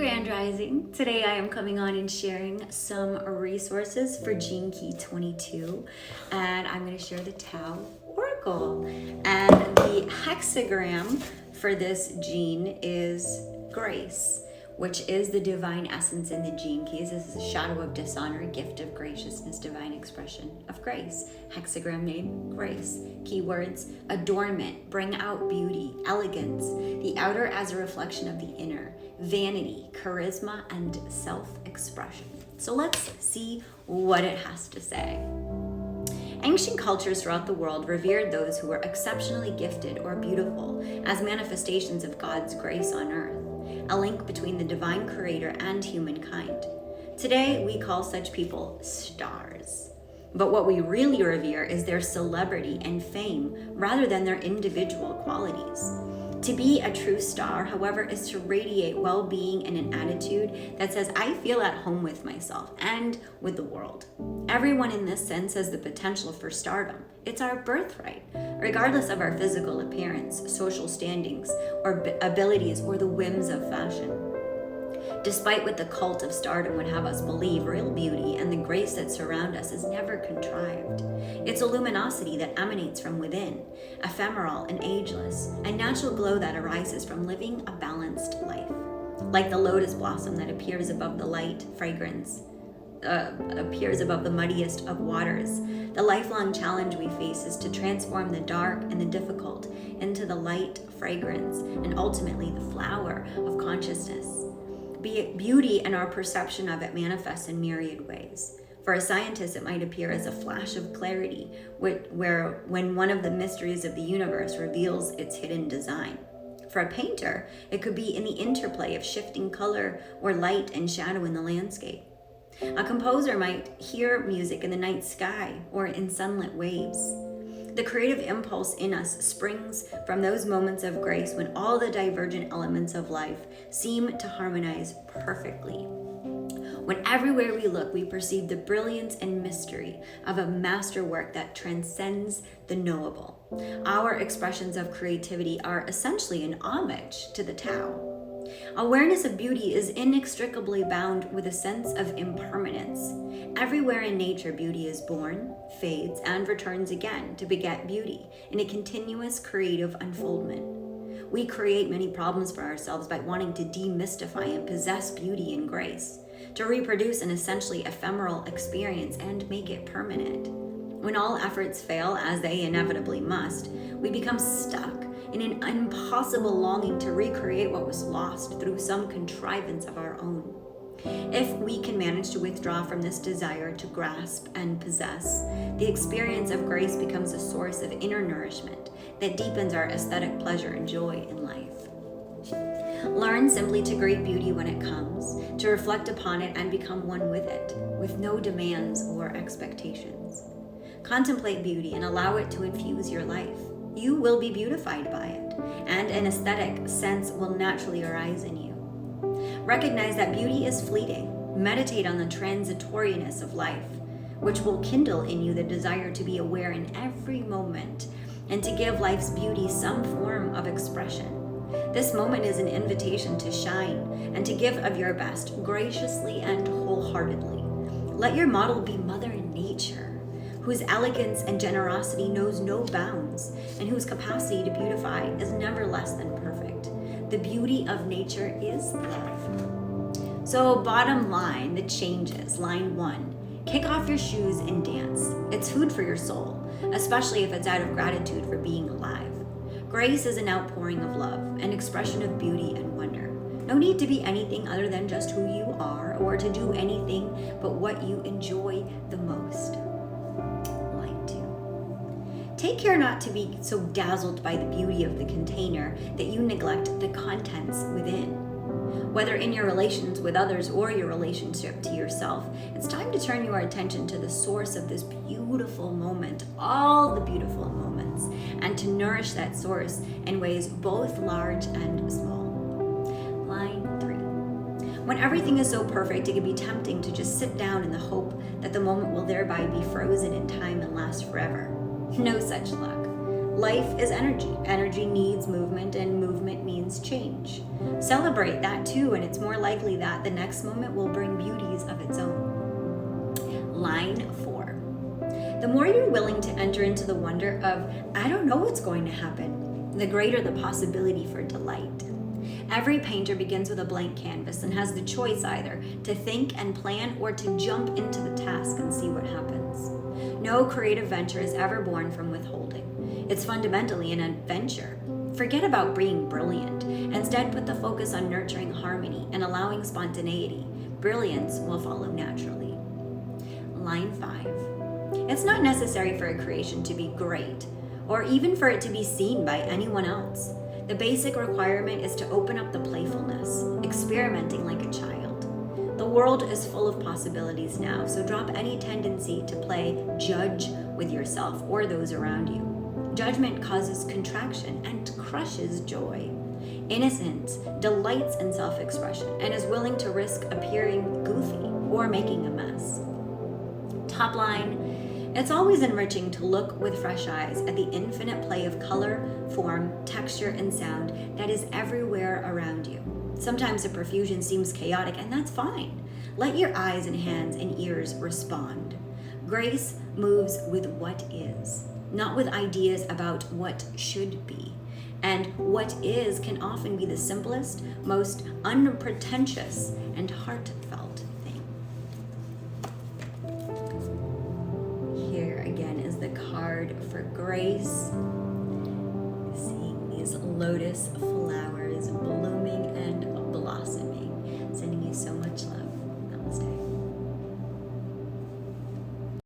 Grand Rising. Today I am coming on and sharing some resources for Gene Key 22, and I'm going to share the Tao Oracle. And the hexagram for this gene is grace, which is the divine essence in the gene keys. This is a shadow of dishonor, gift of graciousness, divine expression of grace. Hexagram name, grace. Keywords, adornment, bring out beauty, elegance, the outer as a reflection of the inner, vanity, charisma, and self-expression. So let's see what it has to say. Ancient cultures throughout the world revered those who were exceptionally gifted or beautiful as manifestations of God's grace on earth, a link between the divine creator and humankind. Today, we call such people stars. But what we really revere is their celebrity and fame rather than their individual qualities. To be a true star, however, is to radiate well-being and an attitude that says, I feel at home with myself and with the world. Everyone in this sense has the potential for stardom. It's our birthright, regardless of our physical appearance, social standings, or abilities, or the whims of fashion. Despite what the cult of stardom would have us believe, real beauty and the grace that surround us is never contrived. It's a luminosity that emanates from within, ephemeral and ageless, a natural glow that arises from living a balanced life. Like the lotus blossom that appears above the light, fragrance, appears above the muddiest of waters. The lifelong challenge we face is to transform the dark and the difficult into the light, fragrance, and ultimately the flower of consciousness. Beauty and our perception of it manifests in myriad ways. For a scientist, it might appear as a flash of clarity, when one of the mysteries of the universe reveals its hidden design. For a painter, it could be in the interplay of shifting color or light and shadow in the landscape. A composer might hear music in the night sky or in sunlit waves. The creative impulse in us springs from those moments of grace when all the divergent elements of life seem to harmonize perfectly. When everywhere we look, we perceive the brilliance and mystery of a masterwork that transcends the knowable. Our expressions of creativity are essentially an homage to the Tao. Awareness of beauty is inextricably bound with a sense of impermanence. Everywhere in nature, beauty is born, fades, and returns again to beget beauty in a continuous creative unfoldment. We create many problems for ourselves by wanting to demystify and possess beauty and grace, to reproduce an essentially ephemeral experience and make it permanent. When all efforts fail, as they inevitably must, we become stuck in an impossible longing to recreate what was lost through some contrivance of our own. If we can manage to withdraw from this desire to grasp and possess, the experience of grace becomes a source of inner nourishment that deepens our aesthetic pleasure and joy in life. Learn simply to greet beauty when it comes, to reflect upon it and become one with it, with no demands or expectations. Contemplate beauty and allow it to infuse your life. You will be beautified by it, and an aesthetic sense will naturally arise in you. Recognize that beauty is fleeting. Meditate on the transitoriness of life, which will kindle in you the desire to be aware in every moment and to give life's beauty some form of expression. This moment is an invitation to shine and to give of your best graciously and wholeheartedly. Let your model be Mother Nature, whose elegance and generosity knows no bounds, and whose capacity to beautify is never less than perfect. The beauty of nature is love. So bottom line, the changes. Line 1, kick off your shoes and dance. It's food for your soul, especially if it's out of gratitude for being alive. Grace is an outpouring of love, an expression of beauty and wonder. No need to be anything other than just who you are, or to do anything but what you enjoy the most. Take care not to be so dazzled by the beauty of the container that you neglect the contents within. Whether in your relations with others or your relationship to yourself, it's time to turn your attention to the source of this beautiful moment, all the beautiful moments, and to nourish that source in ways both large and small. Line 3. When everything is so perfect, it can be tempting to just sit down in the hope that the moment will thereby be frozen in time and last forever. No such luck. Life is energy. Energy needs movement, and movement means change. Celebrate that too, and it's more likely that the next moment will bring beauties of its own. Line 4. The more you're willing to enter into the wonder of, I don't know what's going to happen, the greater the possibility for delight. Every painter begins with a blank canvas and has the choice either to think and plan or to jump into the task and see what happens. No creative venture is ever born from withholding. It's fundamentally an adventure. Forget about being brilliant. Instead, put the focus on nurturing harmony and allowing spontaneity. Brilliance will follow naturally. Line 5. It's not necessary for a creation to be great, or even for it to be seen by anyone else. The basic requirement is to open up the playfulness, experimenting like a child. The world is full of possibilities now, so drop any tendency to play judge with yourself or those around you. Judgment causes contraction and crushes joy. Innocence delights in self-expression and is willing to risk appearing goofy or making a mess. Top line. It's always enriching to look with fresh eyes at the infinite play of color, form, texture, and sound that is everywhere around you. Sometimes the profusion seems chaotic, and that's fine. Let your eyes and hands and ears respond. Grace moves with what is, not with ideas about what should be. And what is can often be the simplest, most unpretentious, and heartfelt thing. Here again is the card for grace. Seeing these lotus flowers blooming and blossoming. Sending you so much love. Namaste.